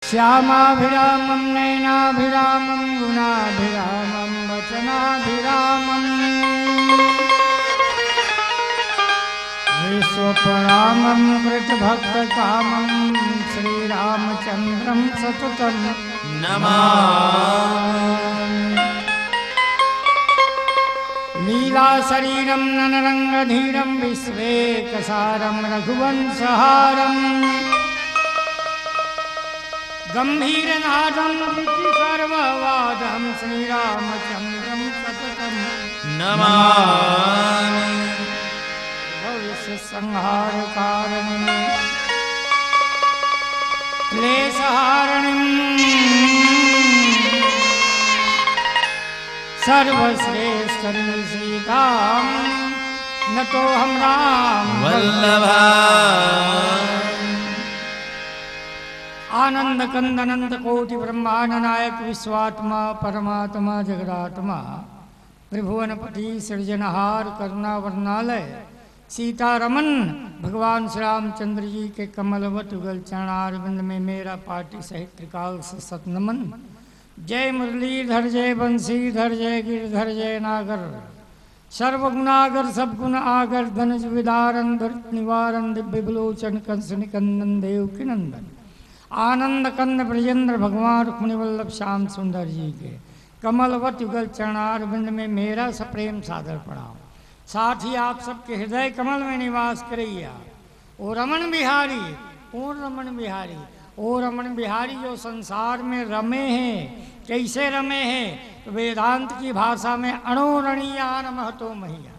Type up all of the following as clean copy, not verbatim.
श्यामाभिरामं नयनाभिरामं गुणाभिरामं वचनाभिरामं विश्वपरामं कृतभक्तकामं श्रीरामचन्द्रं सततं नमामि। लीलाशरीरं ननरङ्गधीरं विश्वेकसारं रघुवंशहारं गंभीरनादं सर्ववादं श्रीरामचन्द्रं सततं नमामि। भविष्यसंहारकारणं क्लेशहारणं सर्वश्रेष्ठं सीतां नतोऽहं राम वल्लभा। आनंद कंद अनंत कोटि ब्रह्मांड नायक विश्वात्मा परमात्मा जगदात्मा त्रिभुवनपति सृजनहार करुणा वर्णालय सीतारमन भगवान श्री रामचंद्र जी के कमलवत उगल चरणारविंद में मेरा पार्टी सहित त्रिकाल से सतनमन। जय मुरलीधर जय बंशीधर जय गिरधर जय नागर सर्वगुणागर सबगुण आगर धनुज विदारन धृत निवारन दिव्य विलोचन कंस निकंदन देव की नंदन आनंद कंद ब्रजेंद्र भगवान रुक्मिणी वल्लभ श्याम सुंदर जी के कमलवत युगल चरणारविंद में मेरा सप्रेम सादर प्रणाम। साथ ही आप सबके हृदय कमल में निवास करैया ओ रमन बिहारी पूर्ण रमन बिहारी ओ रमन बिहारी जो संसार में रमे हैं। कैसे रमे हैं? तो वेदांत की भाषा में अणुरणीयान महतो महिया,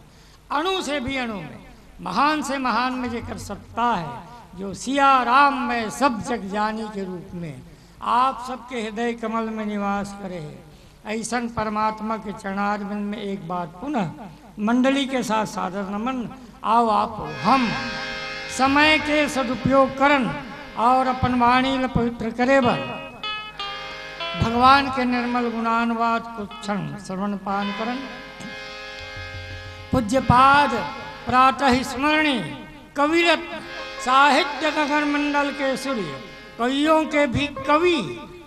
अणु से भी अणु में महान से महान में जेकर सत्ता है, जो सिया राम में सब जग जानी के रूप में आप सबके हृदय कमल में निवास करे है। ऐसन परमात्मा के चरणारविंद में एक बार पुनः मंडली के साथ सादर नमन। आओ आप हम समय के सदुपयोग करन और अपन वाणी ल पवित्र करे बर भगवान के निर्मल गुणानुवाद को क्षण श्रवण पान करन। पूज्यपाद प्रातः स्मरणी कविरत साहित्य गगन मंडल के सूर्य कवियों के भी कवि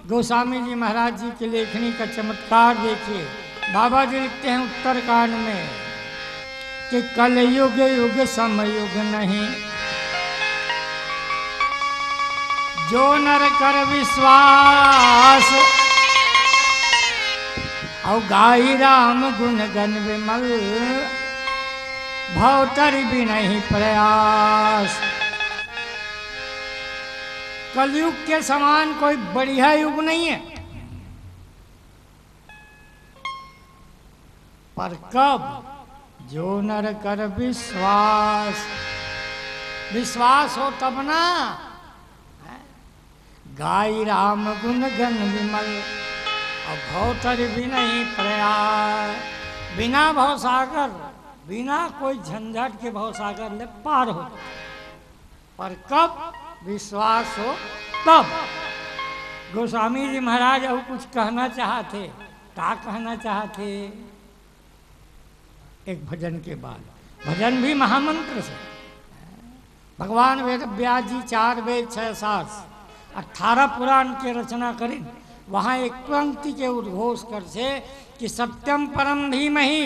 गोस्वामी जी महाराज जी की लेखनी का चमत्कार देखिए। बाबा जी लिखते हैं उत्तर कांड में कि कल युग युग समयुग नहीं, जो नर कर विश्वास और गाई राम गुण गण विमल भवतर भी नहीं प्रयास। कलयुग के समान कोई बढ़िया युग नहीं है, पर कब जो नर कर विश्वास, विश्वास हो तब ना। गाई राम गुण गण विमल और भवतर भी नहीं प्रयास। बिना भवसागर, बिना कोई झंझट के भवसागर ले पार हो, पर कब विश्वास हो तब। गोस्वामी जी महाराज और कुछ कहना चाहते, क्या कहना चाहते? एक भजन के बाद, भजन भी महामंत्र से भगवान वेद व्यास जी 4 वेद 6 शास्त्र 18 पुराण के रचना करें। वहाँ एक पंक्ति के उद्घोष कर से कि सत्यम परम धीमहि,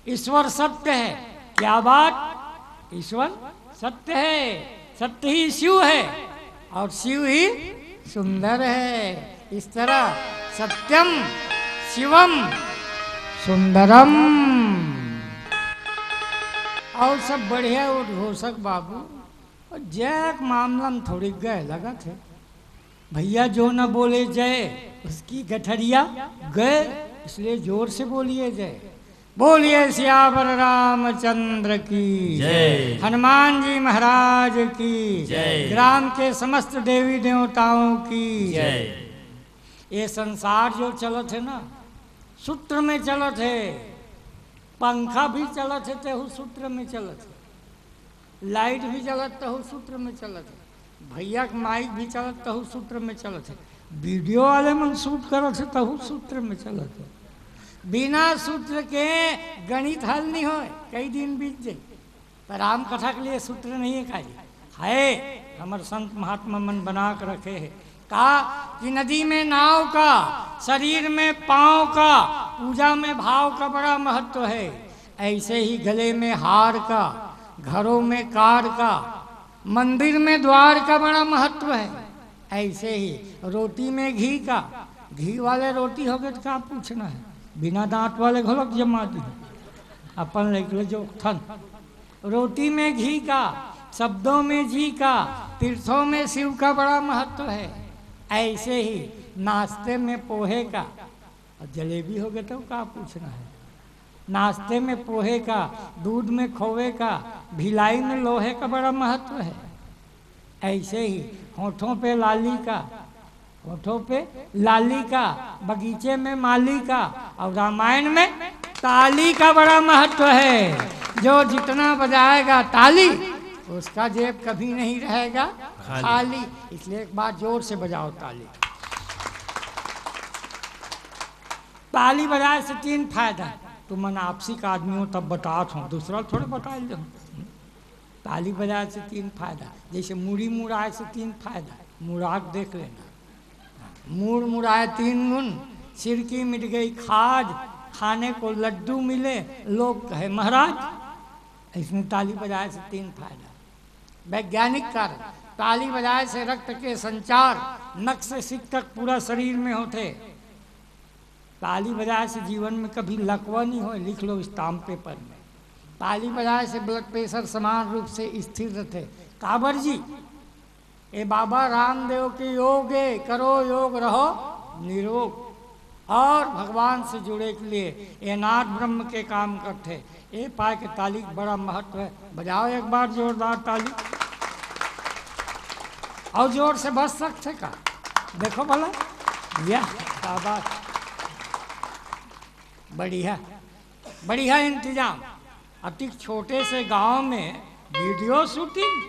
ईश्वर सत्य है। क्या बात? ईश्वर सत्य है, सत्य ही शिव है और शिव ही सुंदर है। इस तरह सत्यम शिवम सुंदरम और सब बढ़िया उद्घोषक बाबू। और जय मामला में थोड़ी गए लगा थे भैया, जो न बोले जय उसकी गठरिया गए, इसलिए जोर से बोलिए जय। बोलिए सियावर रामचंद्र की जय, हनुमान जी महाराज की जय, ग्राम के समस्त देवी देवताओं की जय। ये संसार जो चलत है ना, सूत्र में चलत है। पंखा भी चलत है तो सूत्र में चलत है, लाइट भी चलत तो सूत्र में चलत है, भैया के माइक भी चलत तो सूत्र में चलत है, वीडियो वाले मन शूट करत है तो सूत्र में चलत है। बिना सूत्र के गणित हल नहीं हो, कई दिन बीत जाए। पर राम कथा के लिए सूत्र नहीं है, खाली है। हमारे संत महात्मा मन बना कर रखे है कहा कि नदी में नाव का, शरीर में पांव का, पूजा में भाव का बड़ा महत्व है। ऐसे ही गले में हार का, घरों में कार का, मंदिर में द्वार का बड़ा महत्व है। ऐसे ही रोटी में घी का, घी वाले रोटी हो गए तो क्या पूछना है, बिना दांत वाले घोलक जमा दी अपन ले जो थन। रोटी में घी का, शब्दों में जी का, तीर्थों में शिव का बड़ा महत्व है। ऐसे ही नाश्ते में पोहे का, और जलेबी हो गए तो क्या पूछना है, नाश्ते में पोहे का, दूध में खोवे का, भिलाई में लोहे का बड़ा महत्व है। ऐसे ही होठों पे लाली का, होठों पे लाली का, बगीचे में माली का, और रामायण में ताली का बड़ा महत्व है। जो जितना बजाएगा ताली उसका जेब कभी नहीं रहेगा खाली। इसलिए एक बार जोर से बजाओ ताली। ताली बजाए से 3 फायदा। तुम मन आपसी का आदमी हो तब बतात हूँ, दूसरा थोड़े बता दो। ताली बजाए से 3 फायदा। जैसे मुड़ी मुड़ाए से 3 फायदा, मुराद देख लेना। मुड़ मुड़ाए 3 गुण, सिर की मिट गई खाज, खाने को लड्डू मिले लोग कहे महाराज। इसमें ताली बजाए से 3 फायदा। वैज्ञानिक कारण, ताली बजाए से रक्त के संचार नक से सिक तक पूरा शरीर में होते। ताली बजाए से जीवन में कभी लकवा नहीं हो, लिख लो स्टाम्प पेपर में। ताली बजाए से ब्लड प्रेशर समान रूप से स्थिर रहते। काबर जी ए बाबा रामदेव के योगे करो योग रहो निरोग, और भगवान से जुड़े के लिए ये नाथ ब्रह्म के काम करते। ये पाए के ताली बड़ा महत्व है। बजाओ एक बार जोरदार ताली। और जोर से बच सकते का, देखो भला, यह शाबाश, बढ़िया बढ़िया इंतजाम। अति छोटे से गांव में वीडियो शूटिंग,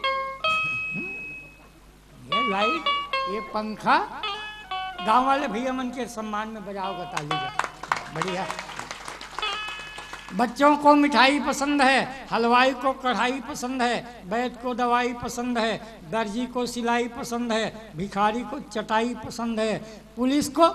ये लाइट, ये पंखा, गांव वाले भैया मन के सम्मान में बजाओगे ताली का, बढ़िया। बच्चों को मिठाई पसंद है, हलवाई को कढ़ाई पसंद है, वैद्य को दवाई पसंद है, दर्जी को सिलाई पसंद है, भिखारी को चटाई पसंद है, पुलिस को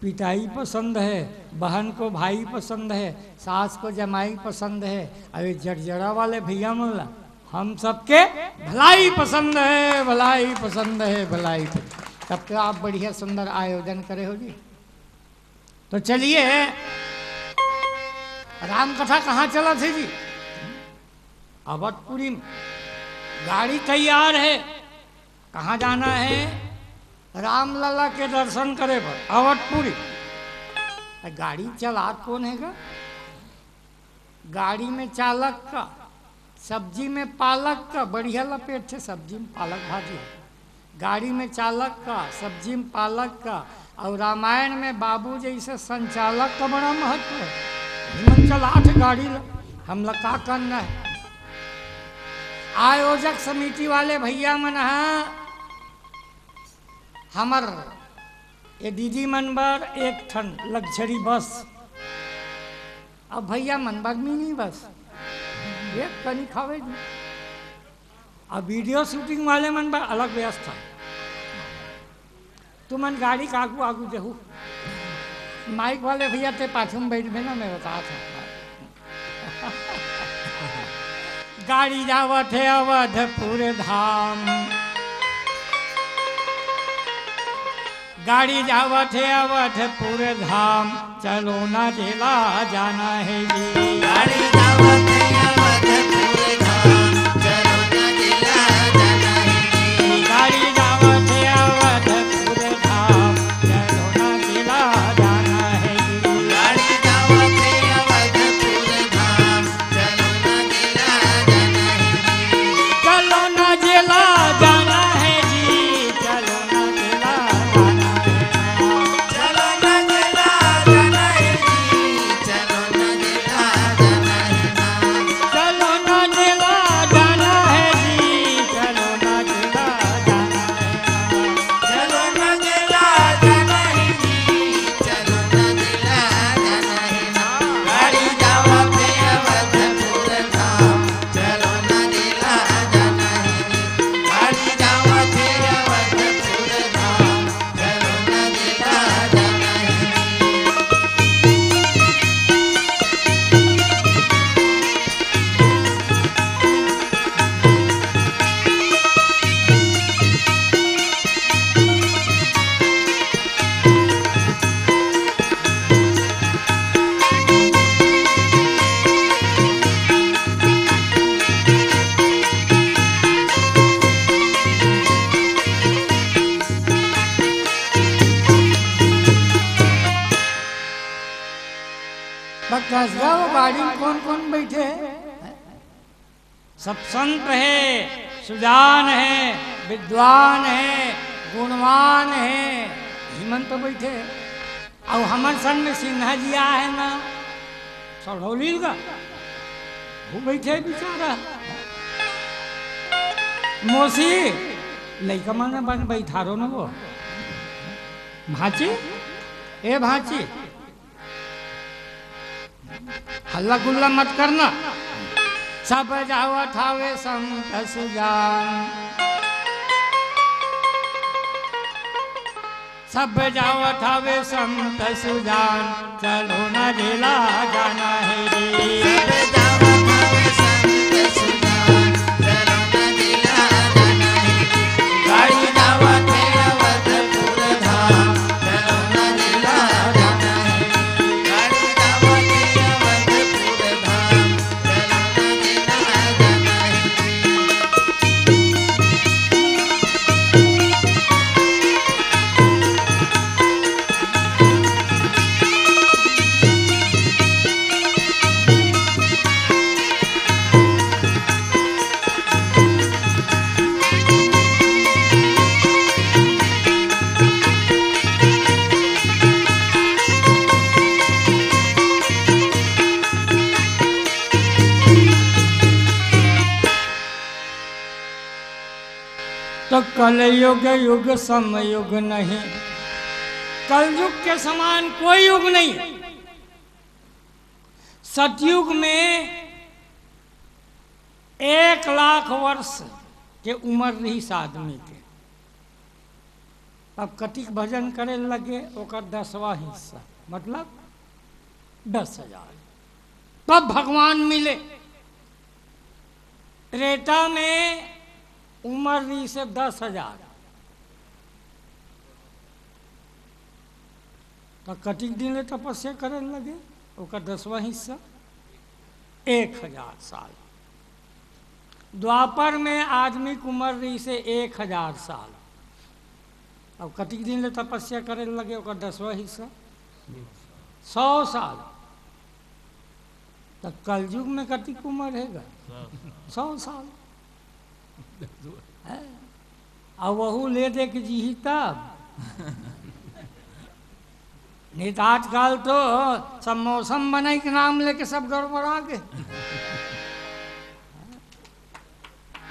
पिटाई पसंद है, बहन को भाई पसंद है, सास को जमाई पसंद है। अरे जड़जड़ा वाले भैया मोला, हम सबके भलाई पसंद है, भलाई पसंद है, भलाई पसंद। तब तो आप बढ़िया सुंदर आयोजन करे हो जी। तो चलिए, राम कथा कहाँ चला थे जी? अवधपुरी में। गाड़ी तैयार है, कहाँ जाना है? राम लला के दर्शन करे पर अवधपुरी। गाड़ी चला कौन है? गाड़ी में चालक का, सब्जी में पालक का, बढ़िया लपेट थे, सब्जी में पालक भाजी। गाड़ी में चालक का, सब्जी में पालक का, और रामायण में बाबू जैसे संचालक का बड़ा महत्व है। चला थे गाड़ी, हम लोग का करना है? आयोजक समिति वाले भैया मन है, हमर ये दीदी मनबर एक ठन लग्जरी बस, अब भैया मनबर मिनी बस, एक कनी खावे जी। अब वीडियो शूटिंग वाले मन पर अलग व्यवस्था। तुमन गाड़ी का आगू आगू देहू, माइक वाले भैया ते पाछू में बैठ में ना, मैं बता था। गाड़ी जावत है अवधपुर धाम, गाड़ी जावत है अवधपुर धाम, चलो ना जिला जाना है जी। गाड़ी जावत है अवधपुर धाम, चलो ना जिला जाना है जी। गाड़ी जावत है अवधपुर धाम, चलो ना जिला जाना है जी। गाड़ी जावत है अवधपुर धाम, चलो ना जिला जाना है जी। चलो ना जिला जाना है जी, चलो ना जिला जाना है। चलो ना जिला जाना है जी, चलो ना जिला जाना है। कसगा वो गाड़ी में कौन कौन बैठे है? सब संत है, सुजान है, विद्वान है, गुणवान है, हिमंत तो बैठे। और हमारे सन में सिन्हा जी आया है ना सड़ौली का, वो बैठे बेचारा। मोसी लड़का माने बन बैठारो न वो भाची, ए भाची हल्ला गुल्ला मत करना। सब जाओ ठावे संत सुजान, सब जाओ ठावे संत सुजान, चलो न जिला जाना है रे। सब जाओ ठावे संत सुजान, चलो न जिला जाना है रे। गाड़ी जावा थे अवधपुर धाम, चलो न जिला जाना है रे। गाड़ी जावा थे अवधपुर धाम, चलो न जिला जाना है रे। तो कलयुग युग समयुग नहीं, कलयुग के समान कोई युग नहीं। सतयुग में 1,00,000 वर्ष के उम्र रही आदमी के। अब कतिक भजन करे लगे ओकर 10वां हिस्सा, मतलब 10,000। तब भगवान मिले। त्रेता में उम्र रही से 10,000। तो कतिक दिन ले तपस्या करे लगे ओकर 10वां हिस्सा 1,000 साल। द्वापर में आदमी की उम्र रही से 1,000 साल। अब कतिक दिन ले तपस्या करे लगे ओकर 10वां हिस्सा 100 साल। तो कलयुग में कतिक उम्र हैगा 100 साल। और वहू ले दे के जी तब नहीं तो आजकल तो सब मौसम बनाई के नाम लेके सब गड़बड़ा के।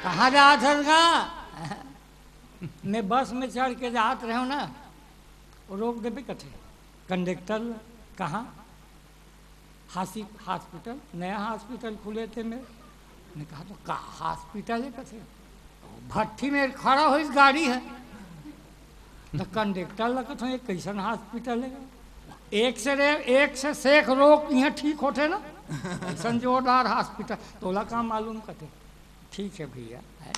कहाँ जात हलगा? मैं बस में चढ़ के जात रहे ना, वो रोक देवे कथे कंडक्टर। कहाँ? हॉस्पिटल, नया हॉस्पिटल खुले थे। मैं कहा तो का हॉस्पिटल है कथे? भट्ठी में खड़ा हो इस गाड़ी है। तो कंडक्टर लगत हो कैसन हॉस्पिटल है? एक से शेख रोग यहाँ ठीक होते ना, ऐसा जोरदार हॉस्पिटल। तोला का मालूम कथे? ठीक है भैया है।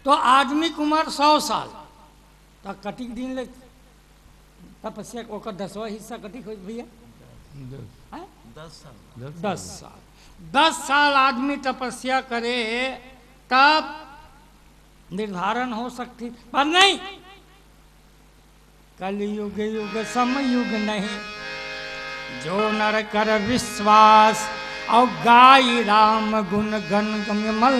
तो आदमी की उम्र 100 साल। तो कतिक दिन ले तपस्या ओकर 10वां हिस्सा कतिक हो भैया? 10 साल। 10 साल। 10 साल आदमी तपस्या करे तब निर्धारण हो सकती, पर नहीं। कलयुग युग समयुग नहीं, जो नर कर विश्वास और गाई राम गुण गण गमल,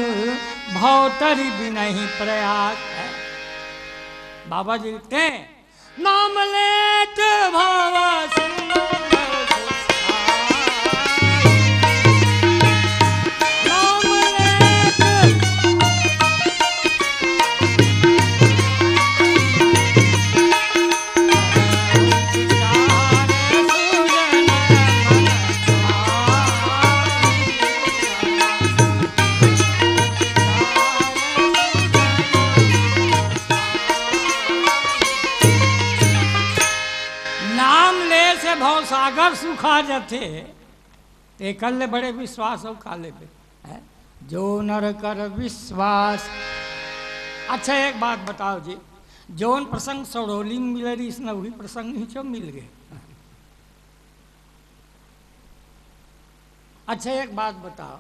भौतरी भी नहीं प्रयास है। बाबा जी लिखते हैं, नाम लेत भावा सागर सुखा जाते एकल बड़े विश्वास और काले पे है। जो नर कर विश्वास। अच्छा एक बात बताओ जी, जौन प्रसंग सड़ौली में मिले रही इसने वही प्रसंग ही मिल गए। अच्छा एक बात बताओ,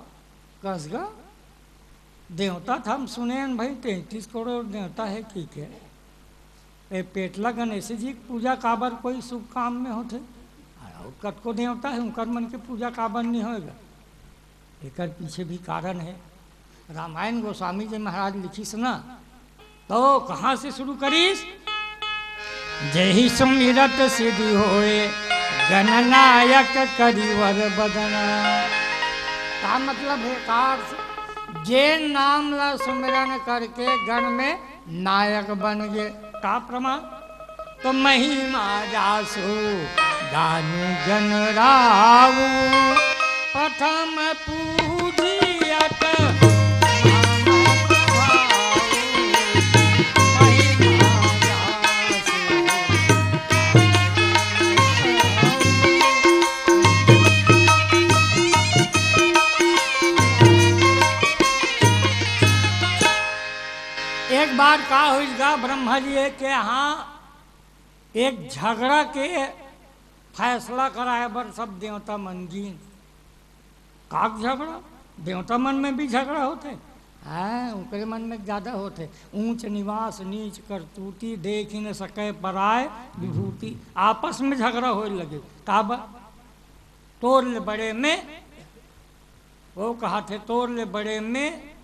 कसगा देवता था हम सुने भाई 33 करोड़ देवता है, ठीक है। पेटला गणेश जी की पूजा काबर कोई शुभ काम में होते और कतको देवता है उनकर मन के पूजा काबन नहीं होएगा। एकर पीछे भी कारण है। रामायण गोस्वामी जी महाराज लिखीस ना, तो कहाँ से शुरू करीस? जही सुमिरत सिद्धि होए गणनायक करिवर बदना। का मतलब है? कार जे नाम ला सुमिरन करके गण में नायक बन गए। का प्रमाण? तो महिमा जासु गानु गण रावु प्रथम पूजियत एक बार का होगा ब्रह्मा जी के यहाँ एक झगड़ा के फैसला कराए बर सब देवता मन गिन। का झगड़ा? देवता मन में भी झगड़ा होते हैं, उनके मन में ज़्यादा होते। ऊंच निवास नीच करतूती देख ही न सके पराए विभूति। आपस में झगड़ा हो लगे। का तोड़ ले बड़े में, वो कहा थे तोड़ ले बड़े में।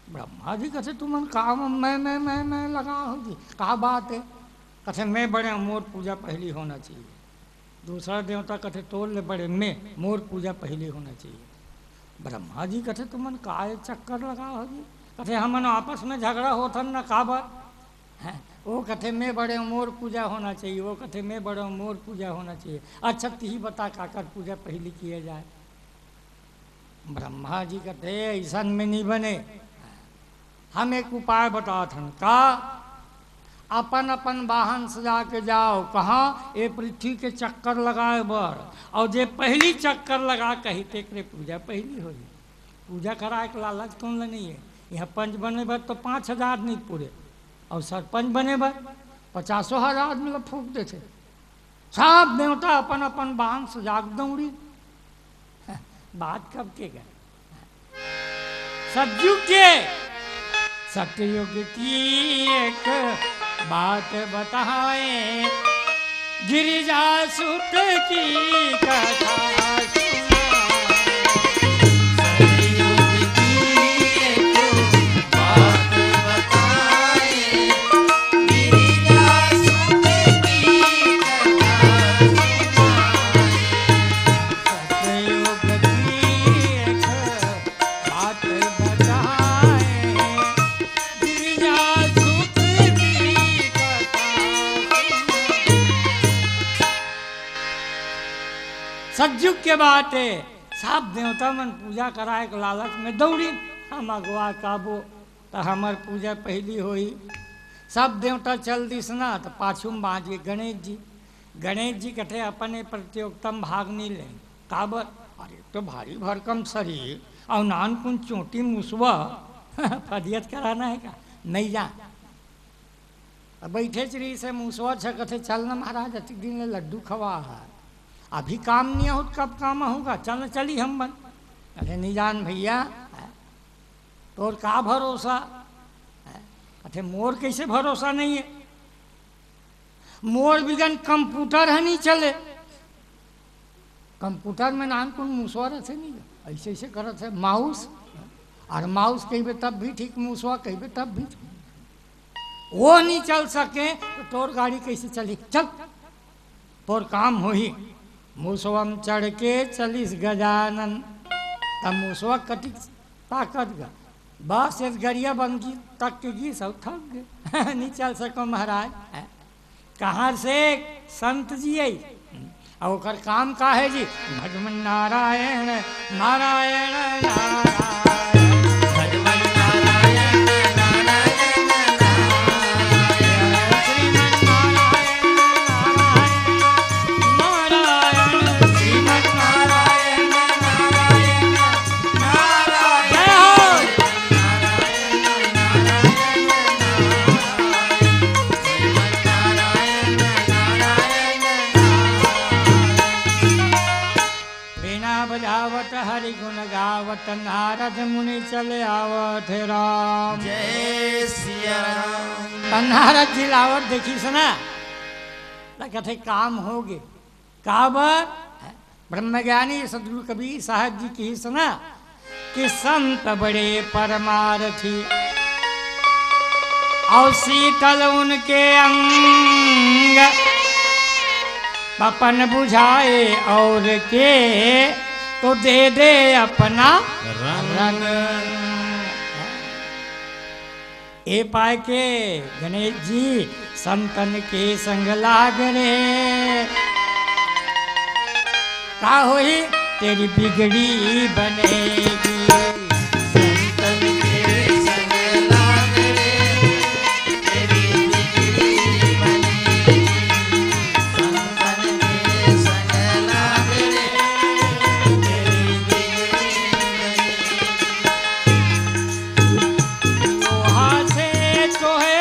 ब्रह्मा जी कहते तुम काम मैं लगा होगी। कहा बात है? कहते मैं बड़े मोर पूजा पहली होना चाहिए। दूसरा देवता कहते तोड़ ले बड़े में मोर पूजा पहली होना चाहिए। ब्रह्मा जी कहते तुमन काय चक्कर लगा होगी? कहते हमन आपस में झगड़ा होता न का बात है? वो कहते मैं बड़े मोर पूजा होना चाहिए, वो कहते मैं बड़े मोर पूजा होना चाहिए। अच्छा ही बता काकर पूजा पहली किया जाए? ब्रह्मा जी कहते ऐसा में नहीं बने। हम एक उपाय बताते हैं। का अपन अपन वाहन सजा के जाओ। कहाँ? ये पृथ्वी के चक्कर लगाए बर, और जे पहली चक्कर लगा कही तेकरे पूजा पहली हो। पूजा कराए के लालच कौन ला नहीं है। यहाँ पंच बने बर तो 5,000 नहीं पूरे, और सरपंच बने बर 50,000 आदमी लोग फूक देते। सब देवता अपन अपन वाहन सजा दौड़ी। बात कब के गए? सतयुग के सतयुग की एक बात बताए, गिरिजा सुत की कथा सतयुग के बात है। सब देवता मन पूजा कराए के लालच में दौड़ी। हम अगवा काबो तो हमार पूजा पहली होई। सब देवता चल दिस ना तो पाछू में बाँच गए गणेश जी। गणेश जी कथे अपने प्रतियोगिता में भाग नहीं लें। काबर? अरे तो भारी भरकम शरीर और नानकुन चोटी मुसवा फदियत कराना है का? नहीं जा। अब बैठे चरी से मुसवा कथे चल ना महाराज अति दिन लड्डू खवा है, अभी काम नहीं हो तो कब काम होगा? चल चली हम बन। अरे नहीं जान भैया, तोर का भरोसा? अरे मोर कैसे भरोसा नहीं है? मोर बिगन कंप्यूटर है नहीं चले। कंप्यूटर में नाम कौन मुसवा रहे नहीं, ऐसे ऐसे करत है माउस। और माउस कहीं तब भी ठीक, मुसवा कहीं तब भी ठीक। वो नहीं चल सके तो तोर गाड़ी कैसे चली? चल तोर काम हो ही। मुसवम चढ़ के चलिस गजानन, तब मुसवा कटी ताकत गा। बस एक गरिया बन गई तक के गी सब थक गए। नहीं चल सको महाराज। कहाँ से? संत जी आई और ओकर काम का है जी? भगवन नारायण नारायण नारायण। हरि गुण गावत नारद मुनि चले आवत राम। जय सिया राम। नारद जी लावत देखी सुना कहते काम हो गए। काबर ब्रह्मज्ञानी सदगुरु कबीर साहब जी की सुना कि संत बड़े परमारथी और शीतल उनके अंग, पपन बुझाए और के तो दे दे अपना रंग। ए पाए के गणेश जी संतन के संग लाग रे, का होई तेरी बिगड़ी बनेगी। संतन के संग लाग रे, तेरी बिगड़ी बनेगी। संतन के संग लाग रे, तेरी बिगड़ी बनेगी। लोहा से चोहे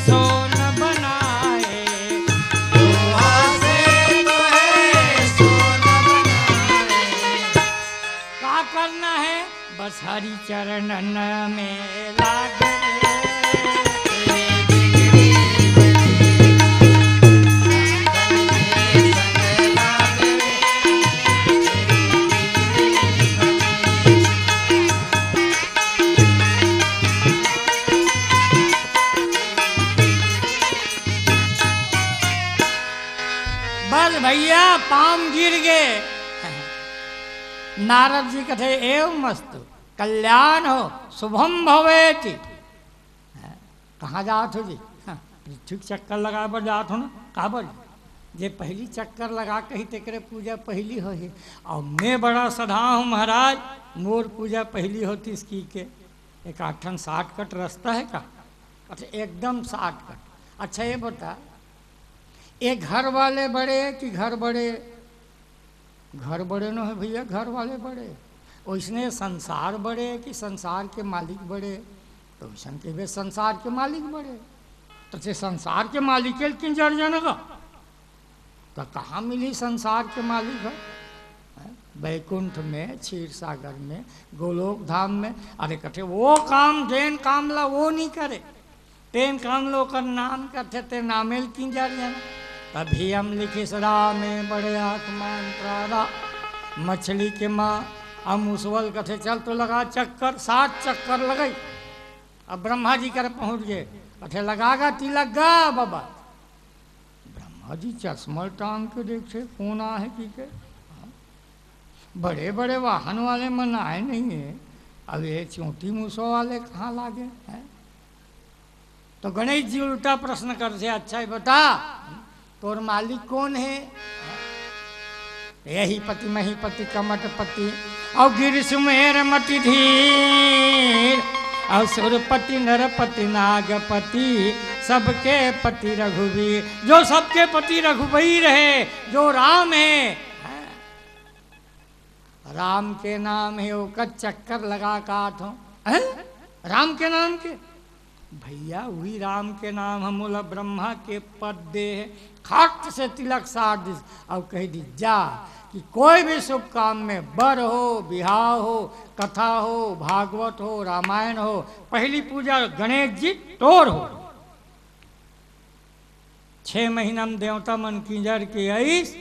सोन बनाए, लोहा से तो है सोन बनाए। का करना है बस हरि चरणन में लाग रे। तेरी बिगड़ी बनेगी। संतन के संग लाग रे, तेरी बिगड़ी बनेगी। बस भैया पाम गिर गए। नारद जी कथे एवं मस्तु कल्याण हो शुभम भवेति। कहाँ जात हो जी? ठीक चक्कर लगा बर जात हो ना, काबर जे पहली चक्कर लगा कही तेकरे पूजा पहली हो ही। और मैं बड़ा सधा हूँ महाराज, मोर पूजा पहली होती इसकी के। एक 8-60 रास्ता है का? अच्छा एकदम 60। अच्छा ये बता, ये घर वाले बड़े कि घर बड़े? घर बड़े न है भैया, घर वाले बड़े। वैसने संसार बड़े कि संसार के मालिक बड़े? तो वैसन के वे संसार के मालिक बड़े। तो से संसार के मालिक के किन जर जनगा तो कहाँ मिली संसार के मालिक है? बैकुंठ में, क्षीर सागर में, गोलोक धाम में। अरे कथे वो काम जेन कामला वो नहीं करे, तेन काम लो कर नाम कथे ते नामेल किन जर जना। तभी हम लिखे सदा में बड़े आत्मान प्रारा मछली के माँ। हम उसवल कथे चल तो लगा चक्कर, 60 चक्कर लगाई। अब ब्रह्मा जी कर पहुंच गए, कथे लगागा तिलक गा बाबा। ब्रह्मा जी चश्मा टांग के देखे कौन आ है की के। बड़े बड़े वाहन वाले मन आए नहीं है, अब ये चोटी मूसो वाले कहाँ लागे हैं? तो गणेश जी उल्टा प्रश्न कर से, अच्छा ही बता तोर मालिक कौन है? यही पति महीपति कमटपति और गिर सुमेर मति धीर और सुरपति नरपति नागपति सबके पति रघुवीर। जो सबके पति रघुवीर है, जो राम है, राम के नाम है वो चक्कर लगा काट हो। राम के नाम के भैया वही राम के नाम हम बोला ब्रह्मा के पद दे है। खट से तिलक साध दिस और कह दी जा कि कोई भी शुभ काम में बर हो, बिहाव हो, कथा हो, भागवत हो, रामायण हो, पहली पूजा गणेश जी तोर हो। 6 महीना में देवता मन किंजर के आईस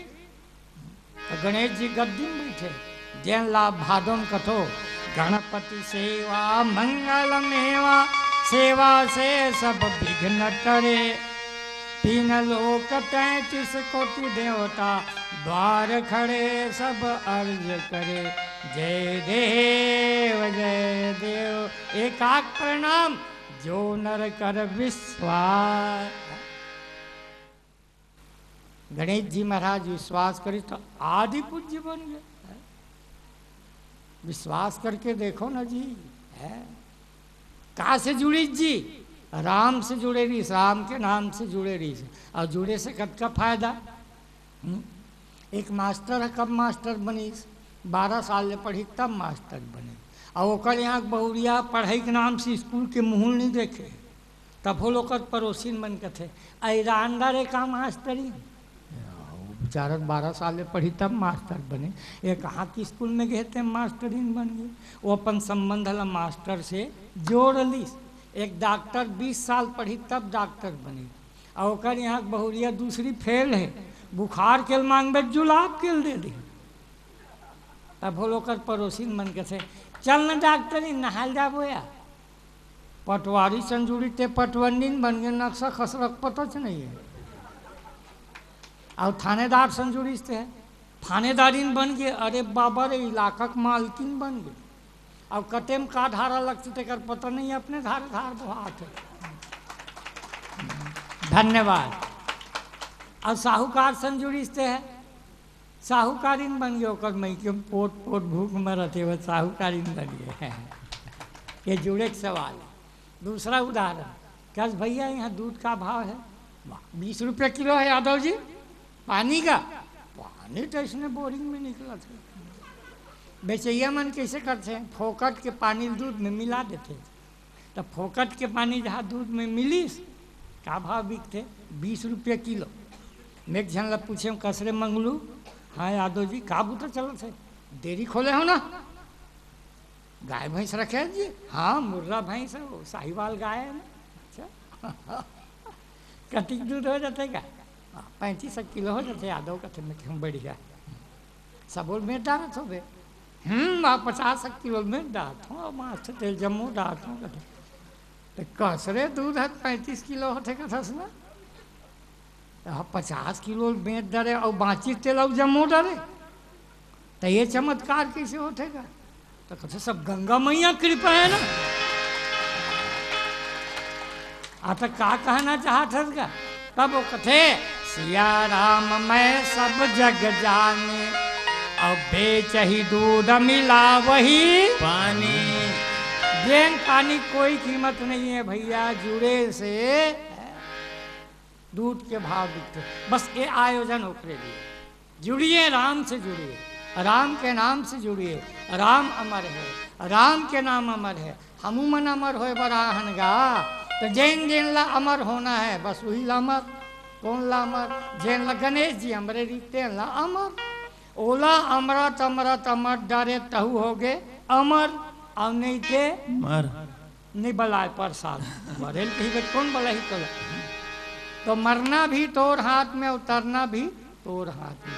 तो गणेश जी गद्दी में बैठे। जैन लाभ भादों कथो गणपति सेवा मंगल मेवा, सेवा से सब विघ्न टरे। 3 लोक 33 कोटि देवता द्वार खड़े सब अर्ज करे। जय देव जय देव एकाक प्रणाम जो नर कर विश्वास। गणेश जी महाराज विश्वास करे तो आदि पूज्य बन गए। विश्वास करके देखो ना जी, है कहाँ से जुड़ी जी? राम से जुड़े रही, राम के नाम से जुड़े रही। और जुड़े से कद का फायदा? एक मास्टर है, कब मास्टर बनी? 12 साल ले पढ़ी तब मास्टर बने। और ओकर यहाँ बहुरिया पढ़ाई के नाम से स्कूल के मुँह नहीं देखे, तब हो लोग पड़ोसिन बन के थे ऐरानदार एक मास्टरी। बेचारा 12 साल ले पढ़ी तब मास्टर बने। ये कहाँ की स्कूल में गए थे मास्टरीन बन गए। वो अपन संबंध ला मास्टर से जोड़ ली। एक डॉक्टर 20 साल पढ़ी तब डॉक्टर बने। और ओकर यहाँ बहुरिया दूसरी फेल है, बुखार के मांग में जुलाब के दे दी। तब बोलो कर पड़ोसिन मन के से चल न डॉक्टरी नहाल जाबो या पटवारी संजुड़ी ते पटवंडीन बन गए नक्शा खसरक पता नहीं है। और थानेदार संजुड़ी से है थानेदारीन बन गए। अरे बाबा रे इलाका के मालकिन बन गए। अब कटेम का धारा लगती तेकर पता नहीं अपने धार धार बुहात है। धन्यवाद। और साहूकार संजुड़ी से है साहूकारीन बन गए। ओकर मई के पोट पोट भूख में रहते हुए साहूकारीन बन गए। ये जुड़े के सवाल है। दूसरा उदाहरण कल भैया यहाँ दूध का भाव है 20 रुपये किलो है यादव जी। पानी का पानी तो इसने बोरिंग में निकला था। बेचैया मन कैसे करते हैं फोकट के पानी दूध में मिला देते। तो फोकट के पानी जहाँ दूध में मिली का भाव बिकते 20 रुपये किलो। मैं एक झन ला पूछे कसरे मंगलू हाँ यादव जी का बूता चलो थे डेयरी खोले हो ना गाय भैंस रखे जी। हाँ मुर्रा भैंस है वो साहिवाल गाय है ना। अच्छा कटिक दूध हो जाते क्या 35 किलो हो जाते यादव कथे में क्यों बढ़िया सबोल में डालत हो बे 50 किलो में डालत हूँ माछ तेल जम्मू डालत हूँ कथे तो कसरे दूध है 35 किलो होते कथस ना 50 किलो में डरे और बाँची तेल और जम्मू डरे तो ये चमत्कार कैसे होतेगा। तो कथे सब गंगा मैया कृपा है ना। आता का कहना चाहता था तब वो कथे सिया राम मैं सब जग जाने अब बेच ही दूध मिला वही पानी। जेन पानी कोई कीमत नहीं है भैया जुड़े से दूध के भाव बिकते। बस ये आयोजन ओकरे लिए जुड़िए राम से जुड़िए राम के नाम से जुड़िए। राम अमर है राम के नाम अमर है हमू मन अमर होए बराहन गा। तो जैन जैन ला अमर होना है बस वही ला अमर। कौन ला अमर जैन ला गणेश जी हमरे रीते ला अमर। ओला अमरत अमरत अमर डरे तहु हो गए अमर और नहीं थे मर नहीं बलाए प्रसाद मरेल कही कौन बला ही तो तो मरना भी तोर हाथ में उतरना भी तोर हाथ में।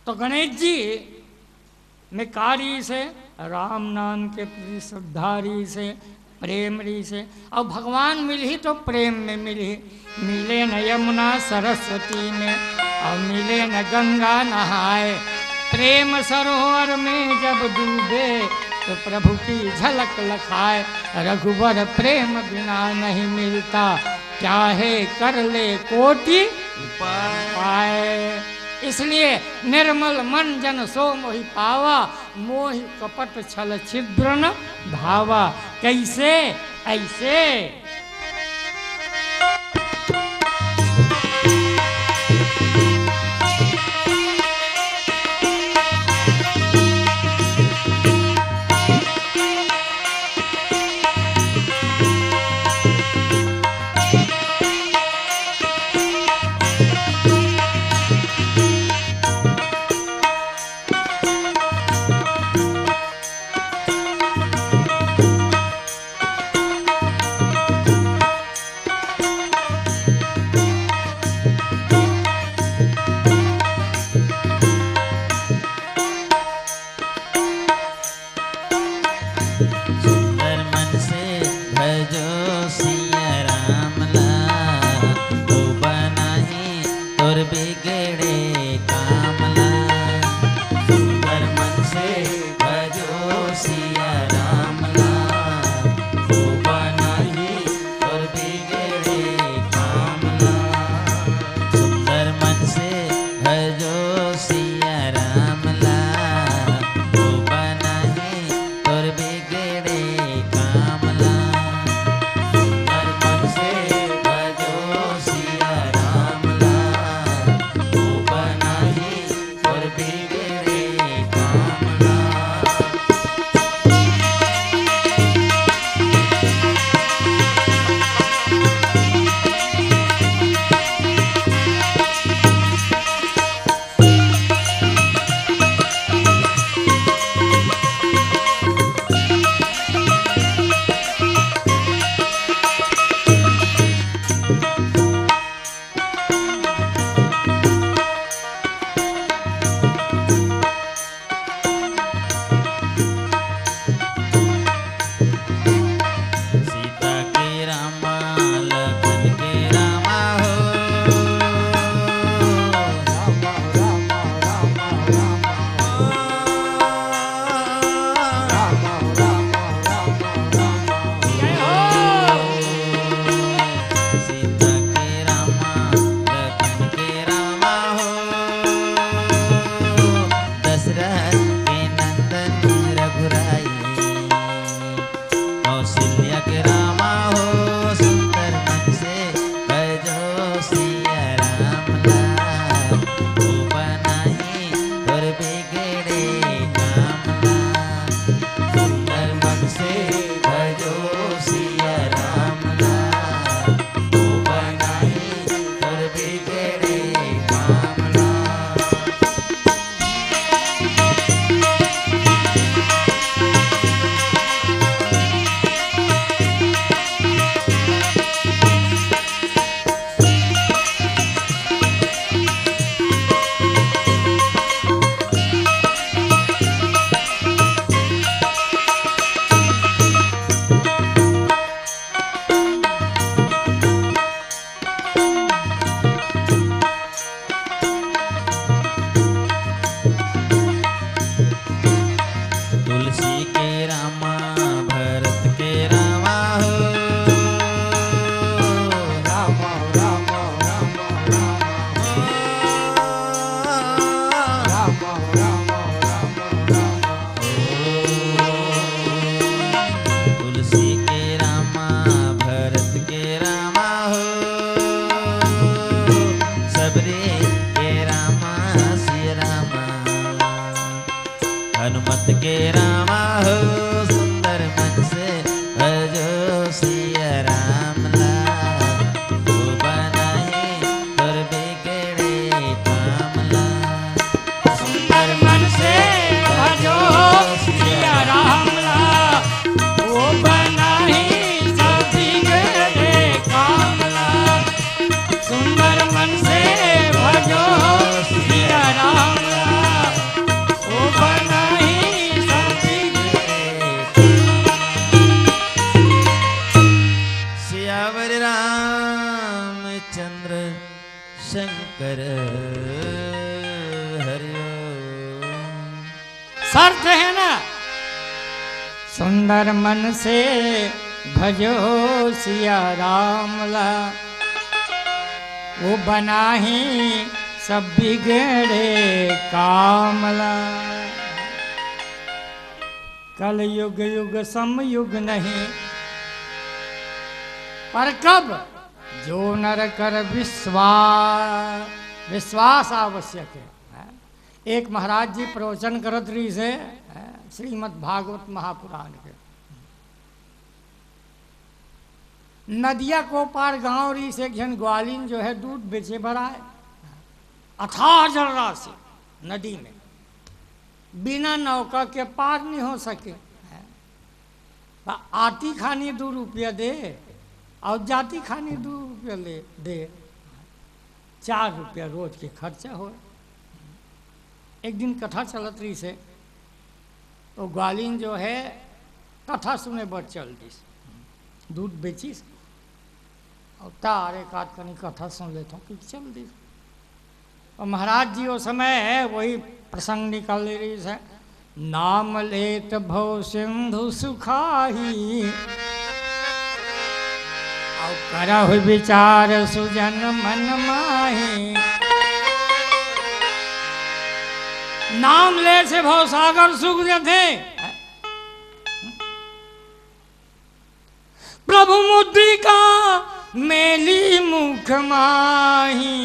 तो गणेश जी में कारी से राम नाम के प्रति श्रद्धारी से प्रेम री से और भगवान मिली तो प्रेम में मिली। मिले न यमुना सरस्वती में और मिले न गंगा नहाए। प्रेम सरोवर में जब डूबे तो प्रभु की झलक लखाए। रघुवर प्रेम बिना नहीं मिलता चाहे कर ले कोटि पाए। इसलिए निर्मल मन जन सो मोहि पावा मोहि कपट छल छिद्र न भावा। कैसे ऐसे भक्त के रामा हो सुंदर मन से भजो सिया राम लाल वो बनाए तुर बिगड़े काम लाल सुंदर मन से भजो सिया राम लाल वो बनाही सब बिगड़े काम लाल सुंदर मन से भजो सिया राम लाल वो बनाही सब सियावर रामचंद्र शंकर हरिओ शर्त है ना सुंदर मन से भजो सिया राम ला वो बनाही सब बिगड़े कामला कल युग युग समयुग नहीं पर कब जो नर कर विश्वास आवश्यक है। एक महाराज जी प्रवचन करत रही से श्रीमद् भागवत महापुराण के नदिया को पार गांव रही से घन ग्वालिन जो है दूध बेचे भरा है अथाह जल से नदी में बिना नौका के पार नहीं हो सके आती खानी 2 रुपया दे और जाती खानी 2 रुपया ले दे 4 रुपया रोज के खर्चा हो। एक दिन कथा चलत रही से तो ग्वालिन जो है कथा सुने बर चल दी दूध बेचीस और तार एक आध कनी कथा सुन लेता हूँ कि चल दी। और महाराज जी वो समय है वही प्रसंग निकाल रही से नाम लेत भव सिंधु सुखाही और करहु विचार सुजन मन माही नाम ले से भव सागर सुख थे प्रभु मुद्रिका मेली मुख माही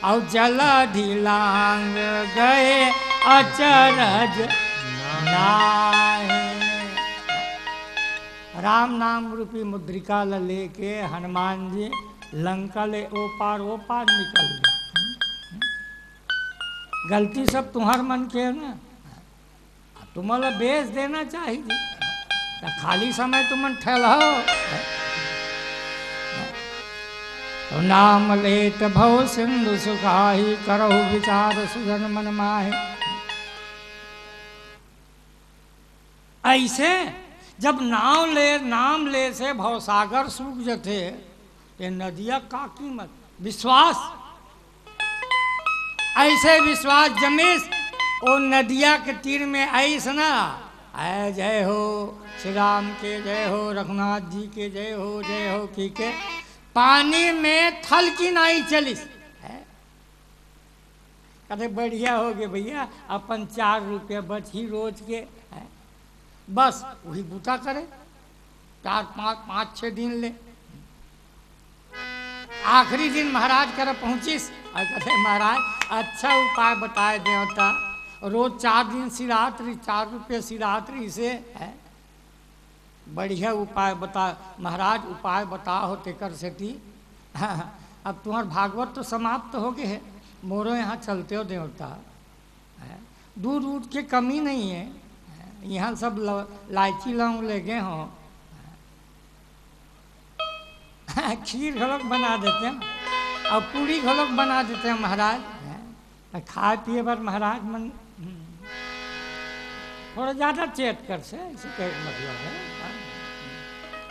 और जला ढिलांग गए अचरज नाहे। राम नाम रूपी मुद्रिका लेके हनुमान जी लंका ले ओ पार निकल गए। गलती सब तुम्हार मन के है ना तुम्हारा बेच देना चाहिए खाली समय तुमन ठहलाओ तो नाम लेत भव सिंधु सुखाही करहु विचार सुजन मन माहे। ऐसे जब नाम ले से भवसागर सूख जथे ये नदिया का कीमत विश्वास ऐसे विश्वास जमेश ओ नदिया के तीर में ऐस ना आय जय हो श्री राम के जय हो रघुनाथ जी के जय हो की के पानी में थल की नाई चलिस कहते बढ़िया हो गए भैया अपन 4 रुपया बची रोज के है? बस वही बूता करे 4-5-6 दिन ले आखिरी दिन महाराज कर पहुंचिस और कहते महाराज अच्छा उपाय बताए देवता रोज 4 दिन सिराहत रही 4 रुपये सिराहत रही से है बढ़िया उपाय बता महाराज उपाय बता होते कर सेती अब तुम्हार भागवत तो समाप्त हो गए है मोरो यहाँ चलते हो देवता दूध दूध की कमी नहीं है यहाँ सब लाइची लौंग ले गए हों खीर घलोक बना देते हैं और पूरी घलोक बना देते हैं महाराज खाए पिए पर महाराज मन थोड़ा ज़्यादा चेत कर से ऐसे कह मतलब है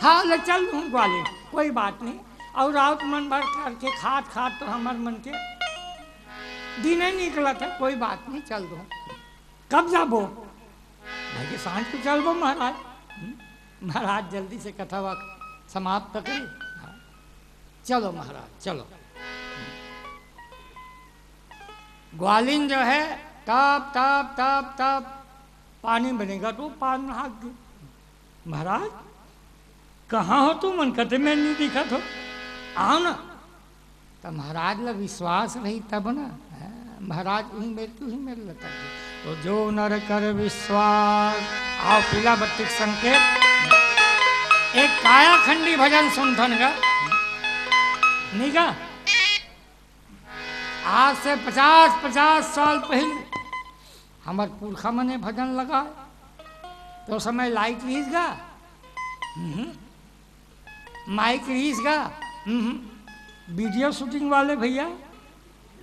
हाँ ले चल दूँ ग्वालियर कोई बात नहीं और राउत मन भर करके खाद तो हमार मन के दिन निकला था कोई बात नहीं चल दूँ कब जाबो भाई के सांझ को चल बो महाराज महाराज जल्दी से कथा वक्त समाप्त करी चलो महाराज चलो ग्वालिन जो है तब तब तब तब पानी बनेगा तो पार नहा महाराज कहाँ हो तुम मन कते में नहीं दिखा तो आओ ना तो महाराज ला विश्वास रही तब ना महाराज वही मेरे लता तो जो नर कर विश्वास। आओ पीला बत्ती संकेत एक कायाखंडी भजन सुनथन का निका आज से 50 साल पहले हमार पुरखा मने भजन लगा तो समय लाइट रीस गा माइक रीस गा वीडियो शूटिंग वाले भैया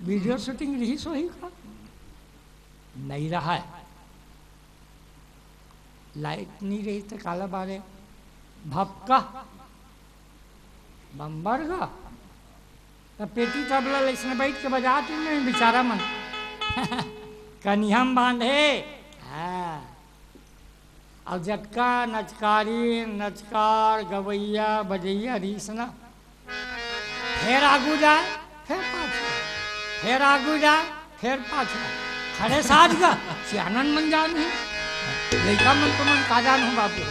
वीडियो शूटिंग रीस वही का नहीं रहा है। लाइट नहीं रही तो काला बारे भपका बम्बर का तो पेटी तबला इसने बैठ के बजाती नहीं बेचारा मन कनिहम बांधे हाँ और जटका नचकारी नचकार गवैया बजैया रीसना फिर आगू जाए फिर पाछा फिर आगू जाए फिर पाछा खड़े साज का सियानन मन जान है लड़का मन तो मन काजान हूँ बाबू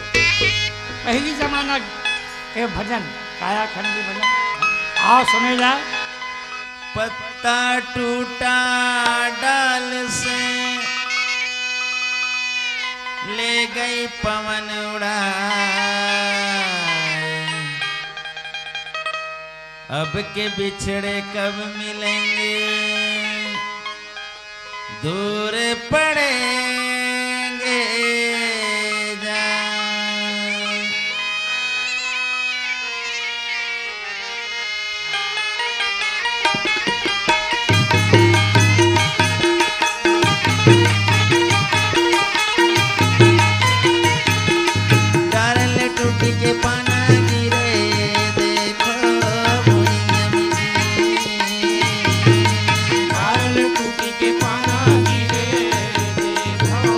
पहली जमाना के भजन कायाखंडी भजन आओ सुने जाए। पत्ता टूटा डाल से ले गई पवन उड़ा अब के बिछड़े कब मिलेंगे दूर पड़ेंगे के पाना गिरे देखो टूटी के पाना गिरे देखो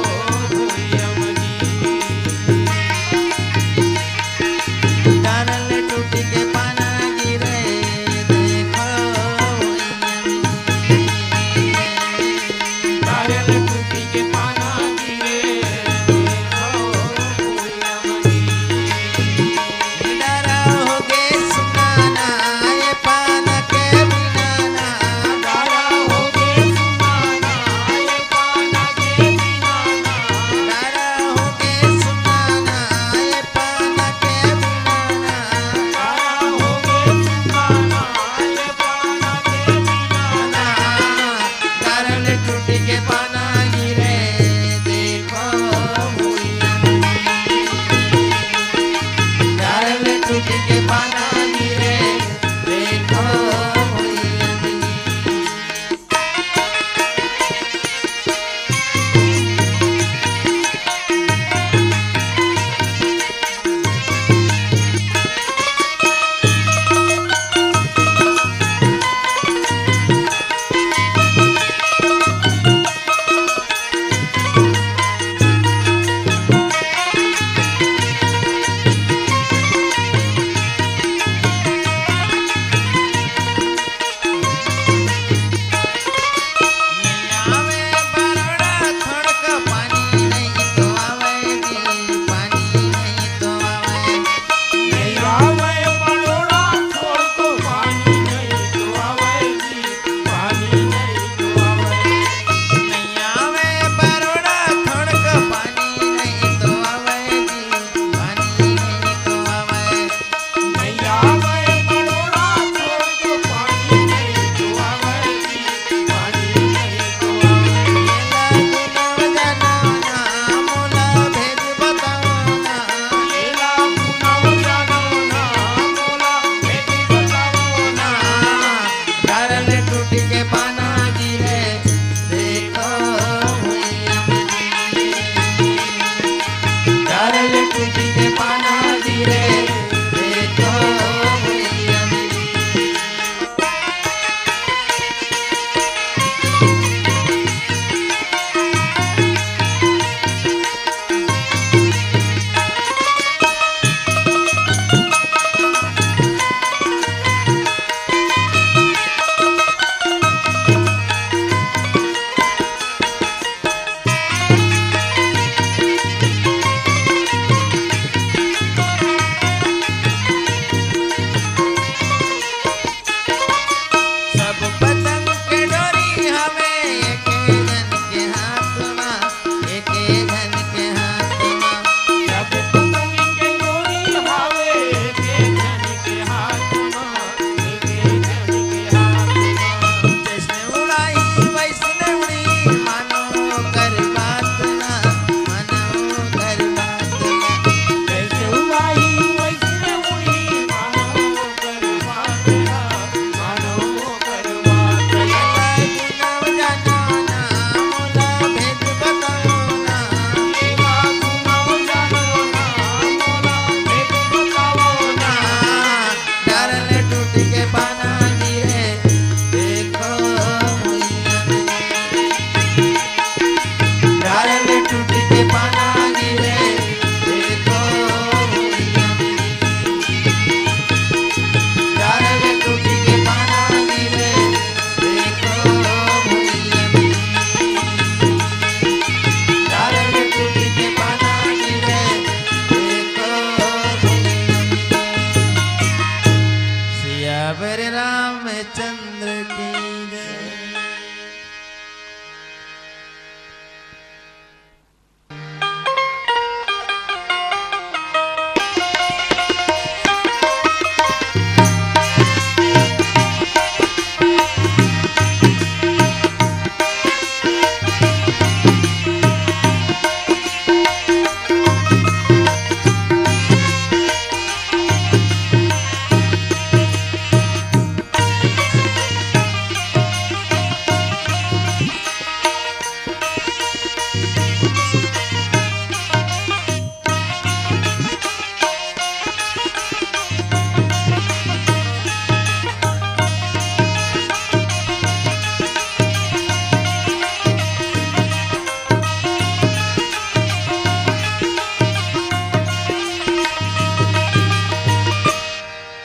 रामचंद्र की जय।